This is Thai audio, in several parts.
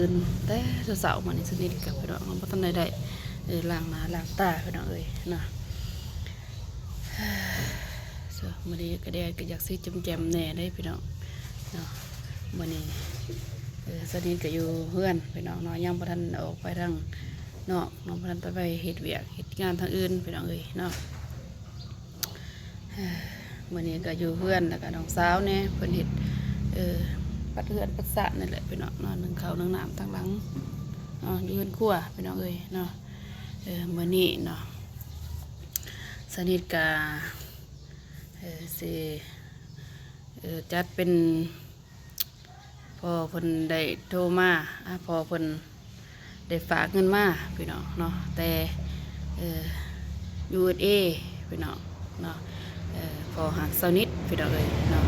นแต่เสาๆมันนี่สนิทกับพี่น้องเพราะท่านได้ล้างหน้าล้างตาพี่น้องนะวันนี้ก็ได้ก็อยากซื้อแจมๆแน่ได้พี่น้องเนาะวันนี้สนิทก็อยู่เพื่อนพี่น้องเนาะยังบ่ทันออกไปทางนอกน้องบ่ทันไปเฮ็ดเวียกเฮ็ดงานทางอื่นพี่น้องเนาะวันนี้ก็อยู่เพื่อนแล้วก็น้องสาวเนี่ยเพิ่นเฮ็ดปัดเฮือนปัดสระนั่นแหละพี่น้องเนาะนึ่งข้าวนึ่งน้ำทั้งหลังเนาะอยู่เฮือนครัวพี่น้องเนาะวันนี้เนาะสนิทก็สิจัดเป็นพอเพิ่นได้โทรมาพอเพิ่นได้ฝากเงินมาพี่น้องเนาะแต่USA พี่น้องเนาะพอหาสนิทพี่น้องเนาะ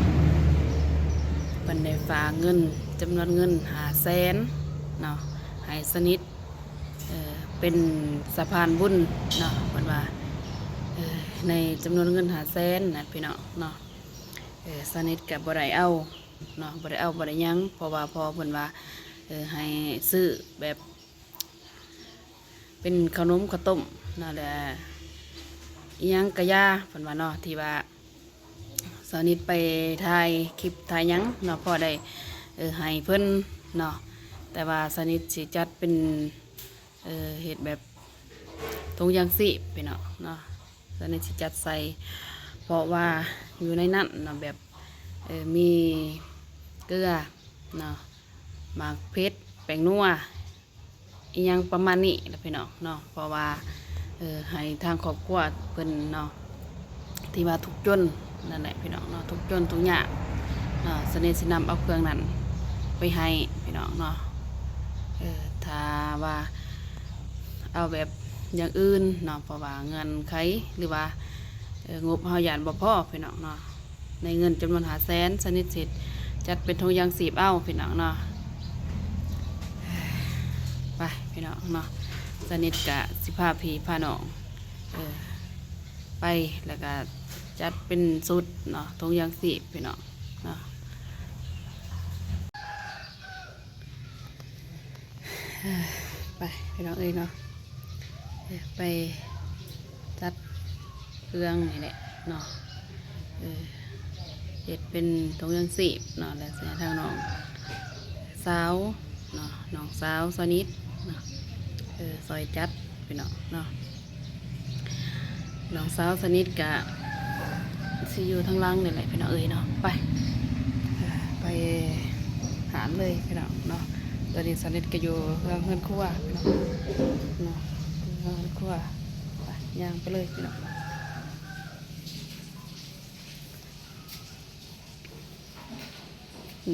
เพิ่นได้ฝากเงินจำนวนเงิน500,000เนาะให้สนิทเป็นสะพานบุญเนาะเพิ่นว่าในจำนวนเงิน500,000นะพี่น้องเนาะสนิทกับบ่ได้เอาเนาะบ่ได้เอาบ่ได้ยังเพราะว่าพอเพิ่นว่าให้ซื้อแบบเป็นขนมข้าวต้มนั่นแหละอีหยังกะยาเพิ่นว่าเนาะที่ว่าสนิทไปถ่ายคลิปถ่ายหยังเนาะพอได้ให้เพิ่นเนาะแต่ว่าสนิทสิจัดเป็นเฮ็ดแบบถุงยางชีพพี่น้องเนาะสนิทสิจัดใส่เพราะว่าอยู่ในนั้นเนาะแบบมีเกลือเนาะหมากเพชรแป้งนัวอีหยังประมาณนี้แหละพี่น้องเนาะเพราะว่าให้ทางครอบครัวเพิ่นเนาะที่ว่าทุกจนนั่นแหละพี่น้องเนาะทุกจนทุกอย่างเนาะสนิทสินำเอาเครื่องนั้นไปให้พี่น้องเนาะถ้าว่าเอาแบบอย่างอื่นเนาะเพราะว่าเงินไขหรือว่างบเฮาหยาดบ่พอพี่น้องเนาะในเงินจำนวน500,000สนิทสิจัดเป็นถุงยางชีพเอาพี่น้องเนาะไปพี่น้องเนาะสนิทกะสิพาพี่พาน้องไปแล้วก็จัดเป็นสุดเนาะถุงยางชีพพี่น้องเนาะไปพี่น้องเนาะไปจัดเครื่องนี่แหละเนาะเห็ดเป็นถุงยางชีพเนาะแล้วเสียทางน้องสาวเนาะน้องสาวสนิทเนาะซอยจัดพี่น้องเนาะน้องสาวสนิทกะสิอยู่ทางล่างนี่แหละพี่น้องเนาะไปหาเลยพี่น้องเนาะตอนนี้สนิทก็อยู่เฮือนครัวพี่น้องเนาะเฮือนครัวไปย่างไปเลยพี่น้อง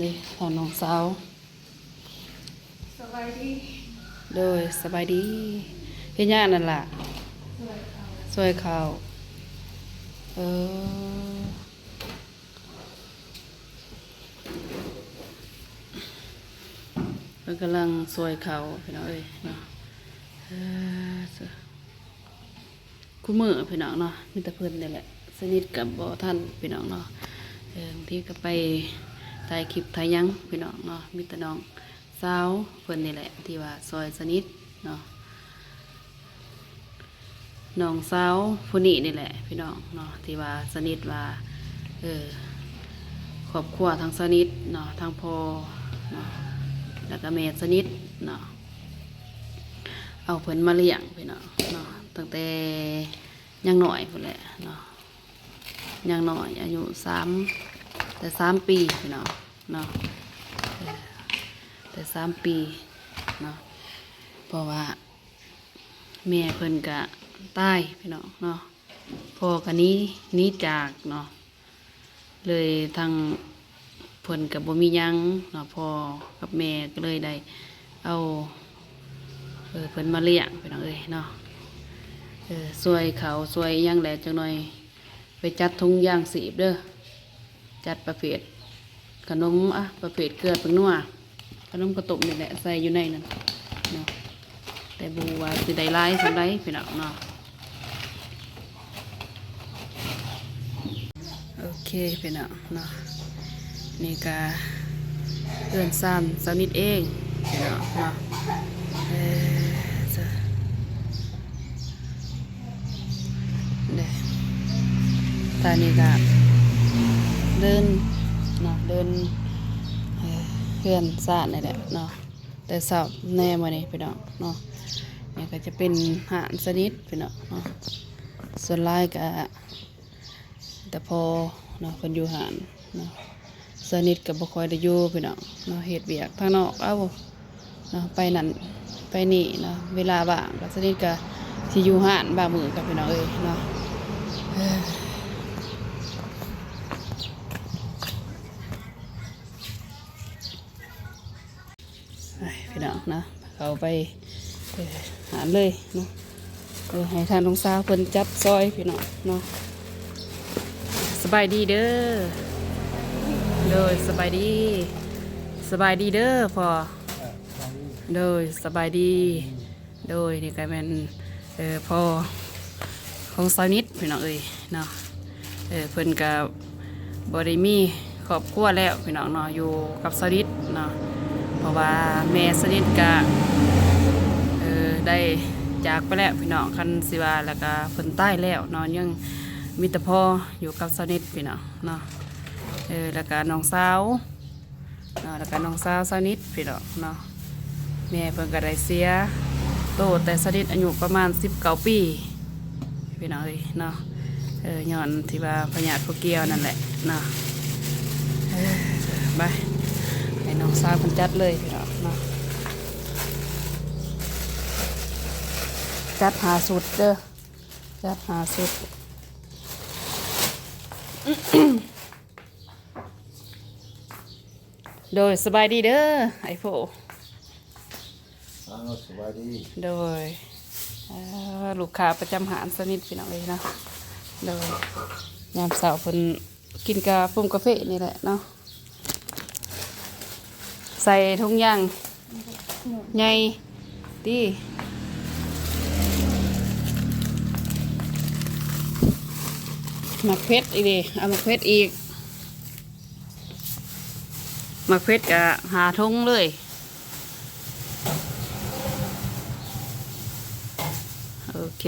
นี่ทางน้องสาวสบายดีโดยสบายดีเฮ็ดหยังนั่นล่ะสวยข้าวเพิ่นกำลังสวยข้าวพี่น้องเนาะคู่มือพี่น้องเนาะมีแต่เพิ่นนี่แหละสนิทกับบ่ท่านพี่น้องเนาะบางทีก็ไปถ่ายคลิปถ่ายหยังพี่น้องเนาะมีแต่น้องสาวเพิ่นนี่แหละที่ว่าซอยสนิทเนาะน้องสาวผู้นี้นี่แหละพี่น้องเนาะที่ว่าสนิทว่าครอบครัวทั้งสนิทเนาะทั้งพ่อเนาะแล้วก็แม่สนิทเนาะเอาเพิ่นมาเลี้ยงพี่น้องเนาะตั้งแต่ยังน้อยพุ่นแหละเนาะยังน้อยอายุ3 ปีพี่น้องเนาะแต่3 ปีเนาะเพราะว่าแม่เพิ่นก็ตายพี่น้องเนาะพ่อก็หนีจากเนาะเลยทางเพิ่นก็บ่มีหยังเนาะพ่อกับแม่ก็เลยได้เอาเพิ่นมาเลี้ยงพี่น้องเนาะสวยเขาสวยหยังแหละจังหน่อยไปจัดถุงยางชีพเด้อจัดประเภทขนมประเภทเกลือแป้งนัวขนมกระตุกนี่แหละใส่อยู่ในนั้นเนาะแต่บูว่าสิได้หลายสันใดพี่น้องเนาะโอเคพี่น้องเนาะนี่ก็เพื่อนซ้ำสนิทเอง พี่น้องเนาะจ้ะเด้ตอนนี้ก็เดินเนาะเดินเพื่อนซ่านนี่แหละเนาะแต่สาวแน่มานี่พี่น้องเนาะนี่ก็จะเป็นหานสนิทพี่น้องเนาะส่วนลายก็แต่พอเนาะคนอยู่หานเนาะสนิทกับบ่ค่อยได้อยู่พี่น้องเนาะเฮ็ดเวียกทางนอกเอ้าเนาะไปนั่นไปนี่เนาะเวลาว่างก็สนิทก็สิอยู่หานบางมื้อกับพี่น้องเอ้ยเนาะพี่น้องนะเขาไปหาเลยเนาะให้ทานลงสาวเพิ่นจัดซอยพี่น้องเนาะสบายดีเด้อโดยสบายดีเด้อพอโดยสบายดีโดยนี่ก็เป็นพ่อของสาวนิดพี่น้องเอ้ยเนาะเพิ่นก็บ่ได้มีครอบครัวแล้วพี่น้องเนาะอยู่กับสาวนิดเนาะเพราะว่าแม่สนิทก็ได้จากไปแล้วพี่น้องคันสิว่าแล้วก็เพิ่นตายแล้วเนาะยังมีแต่พ่ออยู่กับสนิทพี่น้องเนาะแล้วก็น้องสาวเนาะแล้วก็น้องสาวสนิทพี่น้องเนาะแม่เพิ่นก็ได้เสียโตแต่สนิทอายุประมาณ19 ปีพี่น้องเอ้ยเนาะย้อนที่ว่าพญาธิพวกเกี่ยวนั่นแหละเนาะไปให้น้องสาวเพิ่นจัดเลยพี่น้องเนาะจัดหาสุดเด้อจัดหาสุด โดยสบายดีเด้อไอโฟสบายดีโดยลูกค้าประจำหารสนิทพี่น้องเลยเนาะโดยยามเสาร์เพิ่นกินกาแฟนี่แหละเนาะใส่ถุงยางใหญ่ดีหมักเพชรอีกดิเอาหมักเพชรอีกหมักเพชรก็หาถุงเลยโอเค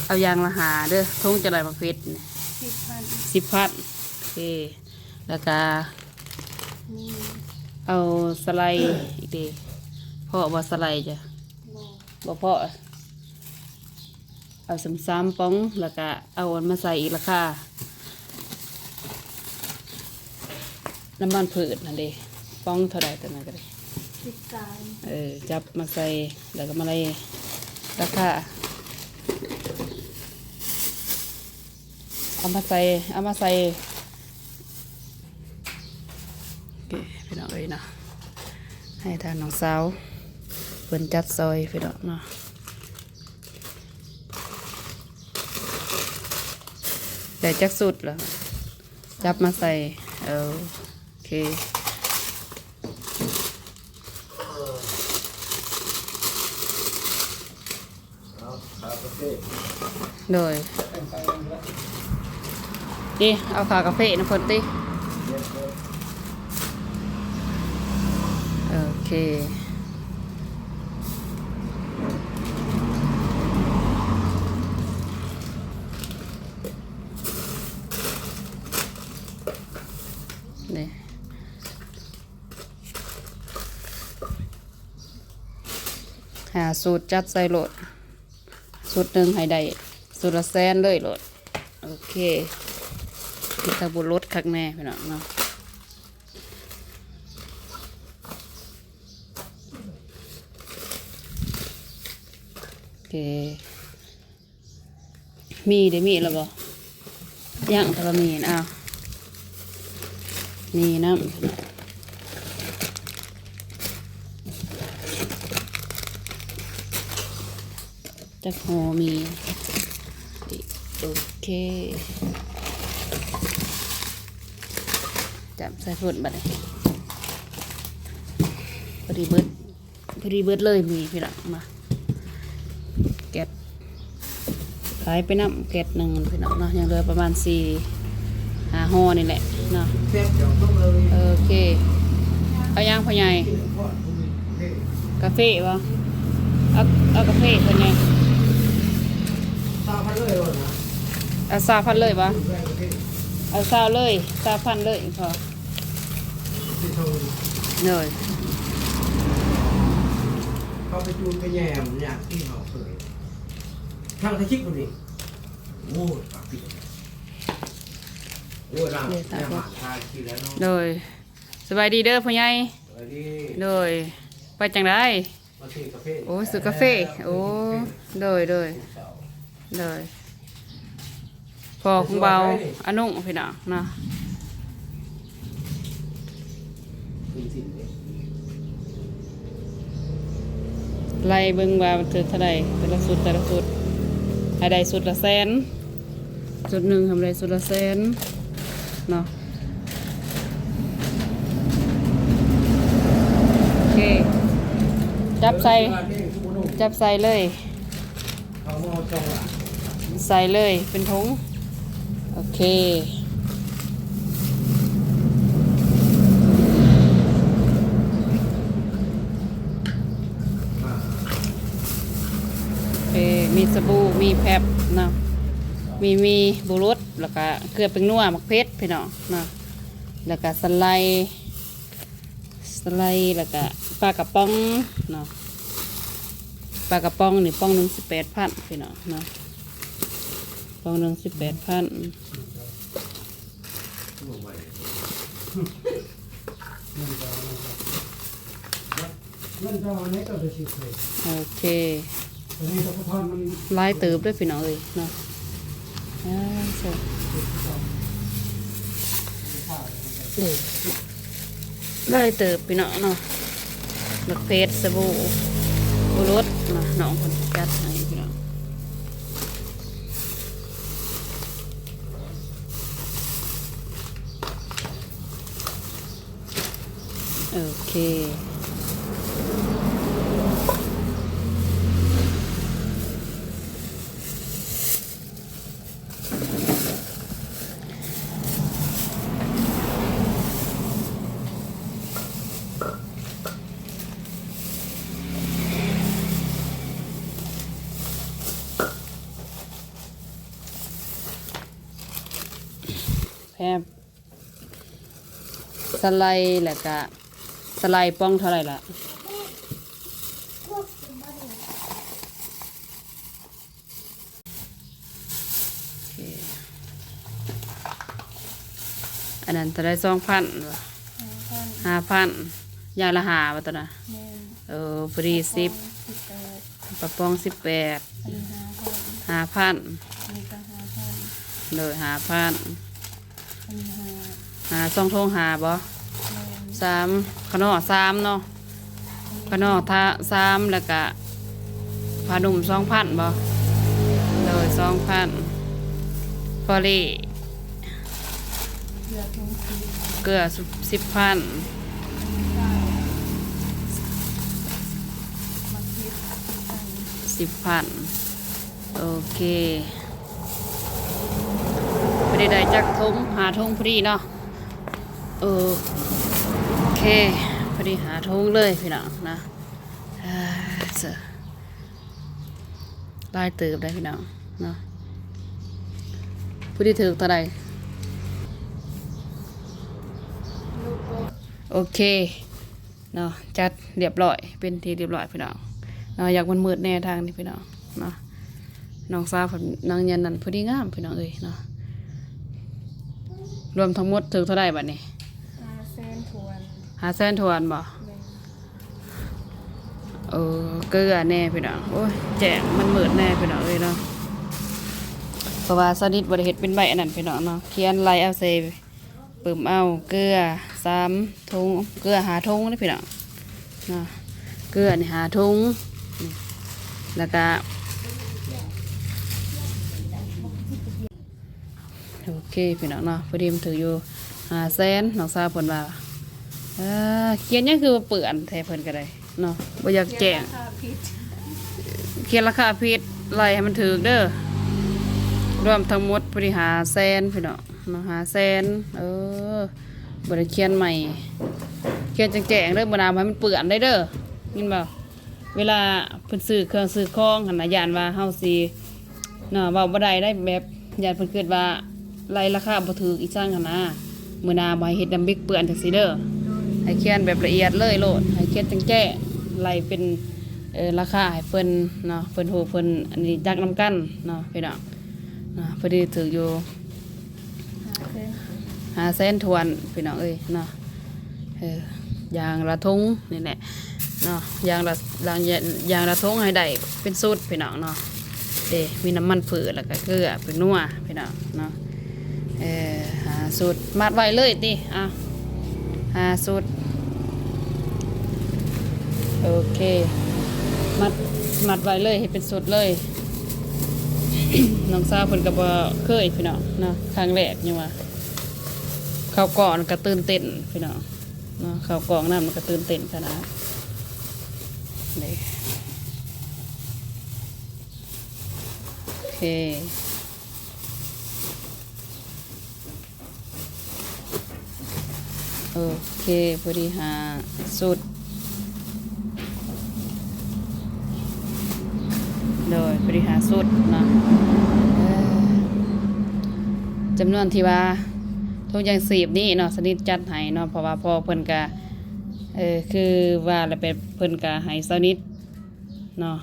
เอายางละหาเด้อถุงจะได้หมักเพชร10,000โอเคแล้วก็เอาสไลด์อีกดิเพราะว่าสไลด์จ้ะบ่เพาะเอา3ป๋องแล้วก็เอาอันมาใส่อีกราคาน้ำมันพืชนั่นเด้ป๋องเท่าไรตัวนั้นก็ได้จับมาใส่แล้วก็มาเลยราคาเอามาใส่โอเคพี่น้องเอ้ยเนาะให้ทานน้องสาวเพิ่นจัดซอยพี่น้องเนาะแต่จักสุดแล้วจับมาใส่โอเคโดยดิเอาขากาแฟนะพอดีโอเคนี่หาสูตรจัดใส่โหลดสูตรหนึ่งให้ได้สูตรละแสนเลยโหลดโอเคที่ตะบุรสคักแน่พี่น้องเนาะโอเคมีแล้วบ่ย่างแต่ว่ามีอ้าวนี่น้ำจะหอมีโอเคจับใส่ฝุ่นบัดนี้พอดีเบิดเลยมีพี่หลังมาแกะขายไปน้ำแกะหนึ่งพี่น้องเนาะยังเหลือประมาณ4-5 ห่อนี่แหละเนาะโอเค เอาย่างพ่อใหญ่กาแฟวะเอากาแฟเพิ่นไง ตาพันเลยนะ เอาซาพันเลยวะเอาซาเลยซาพันเลยพอ ที่เขา เลย เขาไปจูนไปแย่มอยากที่เขาเคยทางทะชิกคนนี้โอ้ยปากปิดโอ้ยร่างเนี่ยหมาทายกินแล้วเนาะ เลยสบายดีเด้อพ่อใหญ่ สวัสดี เลยไปจังได มาซื้อกาแฟ โอ้ซื้อกาแฟโอ้เลยพอของเบาอันนุ่งพี่น้องเนาะ ไล่เบิ่งว่ามันถือเท่าใดแต่ละสุดให้ได้สุดละแสนสุดหนึ่งทำได้สุดละแสนเนาะโอเคจับใส่เลย เขาเอาจังหวะ ใส่เลยเป็นถุงโอเคมีสบู่มีแพบเนาะมีบุรุษแล้วก็เกลือเป็นนัวมักเพชรพี่น้องเนาะแล้วก็สไลด์แล้วก็ปลากระป๋องเนาะปลากระป๋องนี่ป้องหนึ่ง18,000พี่น้องเนาะป้องหนึ่ง18,000มันจะวันนี้ก็จะชิบเลย โอเค ตอนนี้เราก็ทอนมัน ลายเติบด้วยพี่น้องเอ้ยเนาะใช่ลายเติบพี่น้องเนาะมักเพชรสบู่บุรุษเนาะน้องคนจัดให้พี่น้องโอเคแพบสไลด์แล้วก็สไลด์ป้องเท่าไหร่ละอันนั้นจะได้2,000 5,000ยาละหาว่าตัวน่ะฟรี10ปะปอง18 5,000เลย5,0002 ทง5บ่3ขนม3เนาะขนมท่า3แล้วก็ผ้านุ่ม2,000บ่เลย2,000พอลี่เกลือ10,000โอเคไม่ได้จักทงหาทงพอดีเนาะโอเคพอดีหาทงเลยพี่น้องนะเสือลายเติบได้พี่น้องเนาะพอดีถือตัวใดโอเคเนาะจัดเรียบร้อยเป็นที่เรียบร้อยพี่น้องเนาะอยากมันมืดแน่ทางนี้พี่น้องเนาะน้องสาวน้องยันนั่นพอดีงามพี่น้องเอ้ยเนาะรวมทั้งหมดถึงเท่าไรบัดนี้500,000 ทวนบ่เกลือแน่พี่น้องโอ้ยแจกมันมืดแน่พี่น้องเอ้ยเนาะเพราะว่าสนิทบริเหตุเป็นใบอันนั้นพี่น้องเนาะเขียนลายเอาเซปึ่มเอาเกลือ3 ถุงเกลือ5 ถุงนี่พี่น้องเนาะเกลือนี่5 ถุงแล้วก็โอเคพี่น้องเนาะพอดีมันถืออยู่500,000น้องสาวเพิ่นว่าเขียนยังคือเปื่อนแท้เพิ่นก็ได้เนาะบ่อยากแจ้งเขียนราคาผิดไล่ให้มันถูกเด้อรวมทั้งหมดพอดี500,000พี่น้องเนาะ500,000 บริเคียนใหม่เคียนแจงๆเด้อบ่นาวให้มันเปื้อนได้เด้อยินบ่เวลาเพิ่นซื้อเครื่องซื้อของหั่นน่ะย่านว่าเฮาสิเนาะเว้าบ่ได้ได้แบบย่านเพิ่นคิดว่าไล่ราคาบ่ถูกอีสั่งหั่นนะมื้อหน้าบ่ให้เฮ็ดน้ำบิ๊กเปื้อนจังซี่เด้อให้เขียนแบบละเอียดเลยโลดให้เขียนแจ้งๆไล่เป็นราคาให้เพิ่นเนาะเพิ่นฮู้เพิ่นอันนี้จักนำกันเนาะพี่น้องเนาะพอดีถูกอยู่500,000ทวนพี่น้องเอ้ยเนาะยางละทงนี่แหละเนาะยางละทงให้ได้เป็นสูตรพี่น้องเนาะมีน้ำมันผืดแล้วก็เกลือเป็นนัวพี่น้องเนาะหาสูตรมัดไว้เลยติหาสูตรโอเคมัดไว้เลยให้เป็นสูตรเลย น้องสาวเพิ่นก็บ่เคยพี่น้องเนาะครั้งแรกยังว่าข้าวกล่องก็ตื่นเต้นพี่น้องเนาะข้าวกล่องนั่นมันก็ตื่นเต้นขนาดนี่โอเคโอเคพอดีหาสูตรโดยบริหารสุดเนาะจำนวนที่ว่าทุกอย่าง10นี่เนาะสนิทจัดให้เนาะเพราะว่าพ่อเพิ่นก็คือว่าแล้วเป็นเพิ่นก็ให้สนิทเนาะ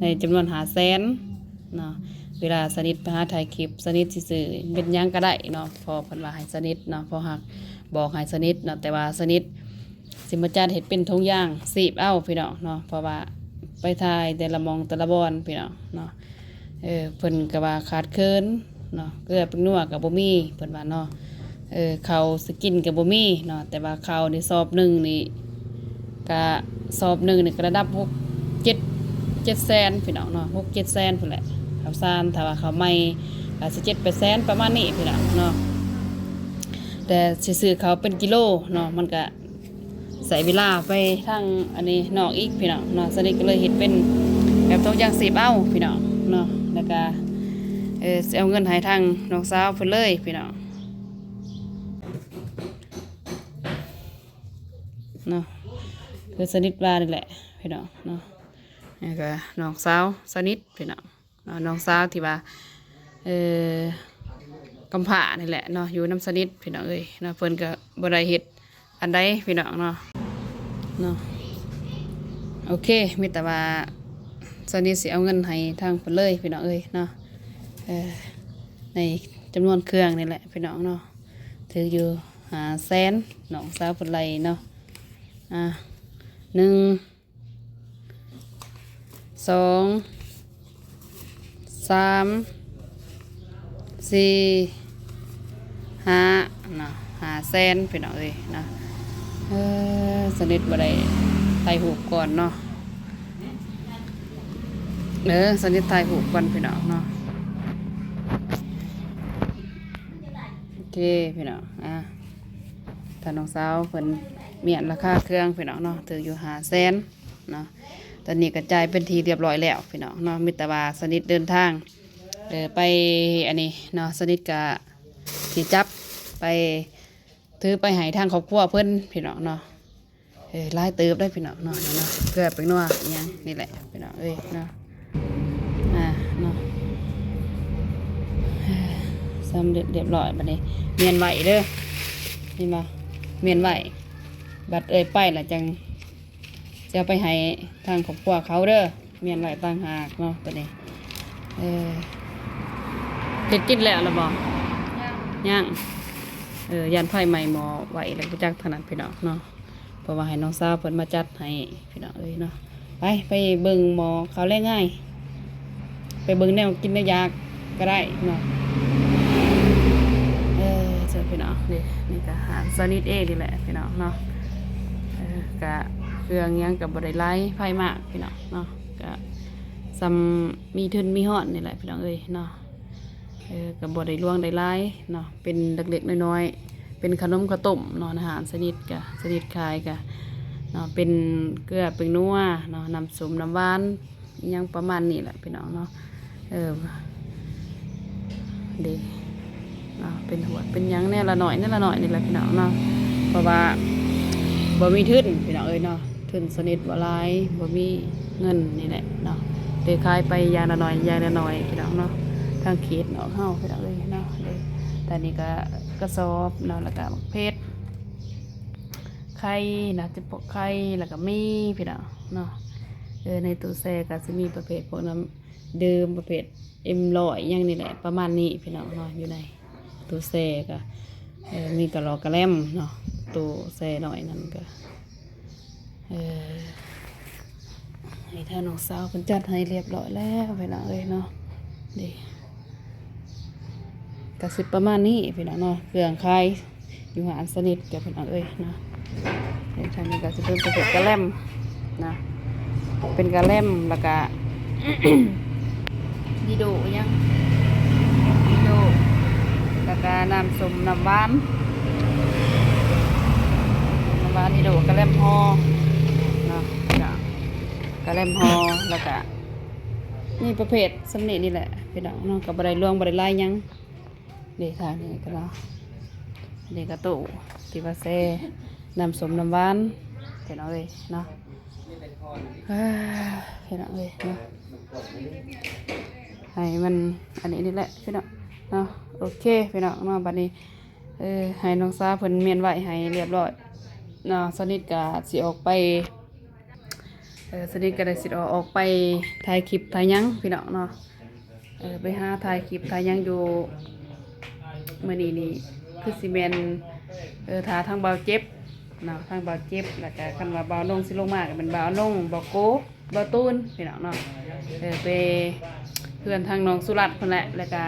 ในจำนวน500,000เนาะเวลาสนิทไปหาถ่ายคลิปสนิทซื่อๆเป็นหยังก็ได้เนาะพอเพิ่นว่าให้สนิทเนาะพอหักบอกให้สนิทเนาะแต่ว่าสนิทสิมาจัดเฮ็ดเป็นทุกอย่าง10เอาพี่น้องเนาะเพราะว่าไปถ่ายแต่ละมองแต่ละบอนพี่น้องเนาะเพิ่นก็ว่าขาดเคินเนาะเกลือเป็นนัวกับบ่มีเพิ่นว่าเนาะข้าวสกินกับบ่มีเนาะแต่ว่าข้าวนี่สอบหนึ่งนี่ก็สอบหนึ่งนี่ก็ระดับ700,000พี่น้องเนาะ6-700,000พุ่นแหละข้าวสารถ้าว่าข้าวใหม่ก็สิ7-800,000ประมาณนี้พี่น้องเนาะแต่สิซื้อข้าวเป็นกิโลเนาะมันก็ใส่เวลาไปทางอันนี้นอกอีกพี่น้องเนาะสนิทก็เลยเห็ดเป็นแบบต้องอย่าง10เอาพี่น้องเนาะแล้วก็เอาเงินให้ทางน้องสาวเพิ่นเลยพี่น้องเนาะคือสนิทว่านี่แหละพี่น้องเนาะแล้วก็น้องสาวสนิทพี่น้องน้องสาวที่ว่ากำพร้านี่แหละเนาะอยู่น้ำสนิทพี่น้องเอ้ยเนาะเพิ่นก็บ่ได้เฮ็ดอันใดพี่น้องเนาะโอเคมีแต่ว่าสนิทสิเอาเงินให้ทางเพิ่นเลยพี่น้องเอ้ยเนาะในจำนวนเครื่องนี่แหละพี่น้องเนาะถืออยู่500,000น้องสาวเพิ่นไล่เนาะ1 2 3 4 5เนาะ500,000พี่น้องเอ้ยเนาะสนิทบ่ได้ไทยหูก่อนเนาะสนิทไทยหูก่อนพี่น้องเนาะโอเคพี่น้องถ้าน้องสาวเพิ่นเมียนราคาเครื่องพี่น้องเนาะถืออยู่500,000เนาะตอนนี้กระจายเป็นทีเรียบร้อยแล้วพี่น้องเนาะมิตรว่าสนิทเดินทางไปอันนี้เนาะสนิทกะสิจับไปถือไปให้ทางครอบครัวเพิ่นพี่น้องเนาะไล่เติบได้พี่น้องเนาะเกลือเป็นนัวยังนี่แหละพี่น้องเนาะเนาะสำเร็จเรียบร้อยบัดนี้เมียนไหวเด้อนี่มาเมียนไหวบัดไปล่ะจังจะไปให้ทางครอบครัวเขาเด้อเมียนไหวต่างหากเนาะตัวนี้เฮ็ดกินแล้วล่ะบ่ย่างยันไฟใหม่หมอไหวแล้วก็จักถนัดพี่น้องเนาะเพราะว่าให้น้องสาวเพิ่นมาจัดให้พี่น้องเนาะไปเบิ่งหมอเขาแลง่ายไปเบิ่งแนวกินแนวยากก็ได้เนาะเจอพี่น้องนี่ก็หาสนิทนี่แหละพี่น้องเนาะกะเครื่องยังกับบริไลไฟมากพี่น้องเนาะกะซ้ำมีทุนมีหอดนี่แหละพี่น้องเนาะกับบริล่วงได้ไล่เนาะเป็นเล็กๆน้อยๆเป็นขนมข้าวต้มเนาะอาหารสนิทกะสนิทคายกะเนาะเป็นเกลือเป็นนัวเนาะน้ำส้มน้ำหวานยังประมาณนี้แหละพี่น้องเนาะเนาะเป็นหัวเป็นยังแน่ละหน่อยนี่แหละพี่น้องเนาะ เพราะว่าบ่มีทุนพี่น้องเอ้ยเนาะทุนสนิทบ่หลายบ่มีเงินนี่แหละเนาะเด้ขายไปอย่างละหน่อยอย่างละหน่อยพี่น้องเนาะทางเขตเนาะเฮาพี่น้องเอ้ยเนาะเด้แต่นี่ก็กระสอบเนาะแล้วก็เพชรไข่นะจะปกไข่แล้วก็มีพี่น้องเนาะในตู้แช่ก็สิมีประเภทพวกน้ำดื่มประเภทM100อย่างนี่แหละประมาณนี้พี่น้องเนาะอยู่ในตู้แช่ก็มีกระรอกกระแลมเนาะตู้แช่หน่อยนั่นก็ให้ท่านน้องสาวเพิ่นจัดให้เรียบร้อยแล้วพี่น้องเอ้ยเนาะดีก็สิประมาณนี้พี่น้องเนาะเครื่องคายอยู่หาอันสนิทกับพี่น้องเอ้ยเนาะทางนี้ก็สิเป็นประเภทกระแลมนะเป็นกระแลมแล้วก็ ดีโดยังดีโดแล้วก็น้ำส้มน้ำหวานดีโดกระแลมฮอเนาะกระแลมฮอแล้วก็นี่ประเภทสำเนีนี่แหละพี่น้องเนาะกับบันไดล่วงบันไดไล่ยังเดี๋ยวทางนี้ก็เนาะเดี๋ยวกระตุที่ว่าเซ่น้ำส้มน้ำหวานพี่น้องเลยเนาะพี่น้องเลยเนาะให้มันอันนี้นี่แหละพี่น้องเนาะโอเคพี่น้องเนาะบัดนี้ให้น้องสาวเพิ่นเมียนไว้ให้เรียบร้อยเนาะสนิทก็สิออกไปสนิทก็ได้สิออกไปถ่ายคลิปถ่ายหยังพี่น้องเนาะไปหาถ่ายคลิปถ่ายหยังอยู่มื้อนี้นี่คือสิแม่นท่าทางเบาเจ็บเนาะทางเบาเจ็บแล้วก็คันว่าเบาลงสิลงมาก็เป็นเบาลงเบาโกเบาตูนพี่น้องเนาะไปเพื่อนทางน้องสุรัตน์เพิ่นแหละแล้วก็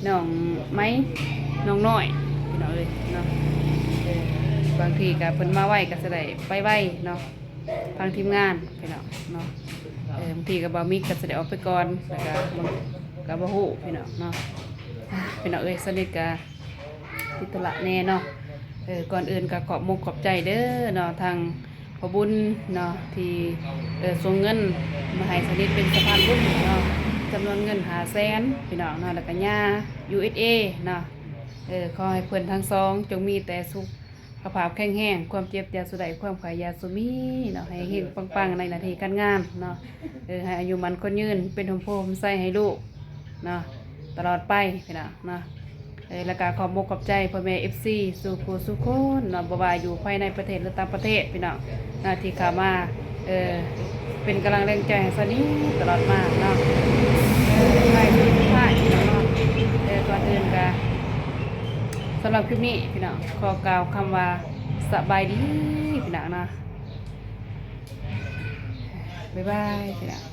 น้องไม้น้องน้อยพี่น้องเอ้ยเนาะบางทีก็เพิ่นมาไว้ก็สิได้ไปไว้เนาะทางทีมงานพี่น้องเนาะบางทีก็บ่มีก็สิได้ออกไปก่อนแล้วก็บ่ฮู้พี่น้องเนาะพี่น้องเอ้ยสนิทก็ติดธุระแน่เนาะก่อนอื่นก็ขอบมุกขอบใจเด้อเนาะทางพ่อบุญเนาะที่ส่งเงินมาให้สนิทเป็นสะพานบุญเนาะจำนวนเงิน500,000พี่น้องเนาะแล้วก็ย่า USA เนาะขอให้เพิ่นทั้งสองจงมีแต่สุขภาพแข็งแรงความเจ็บอย่าสุดใดความขายอย่าสุมีเนาะให้เฮงปังๆในหน้าที่การงานเนาะให้อายุมันคนยืนเป็นหมโพมใส่ให้ลูกเนาะตลอดไปพี่น้องเนาะแล้วก็ขอบมุกขอบใจพ่อแม่ FC สู่ผู้สู่คนเนาะบ่ว่าอยู่ภายในประเทศหรือต่างประเทศพี่น้องที่เข้ามาเป็นกำลังแรงใจให้สนิทตลอดมาเนาะใครทุกท่านพี่น้องเนาะก่อนอื่นก็สำหรับคลิปนี้พี่น้องขอกล่าวคำว่าสบายดีพี่น้องนะบ๊ายบายพี่น้อง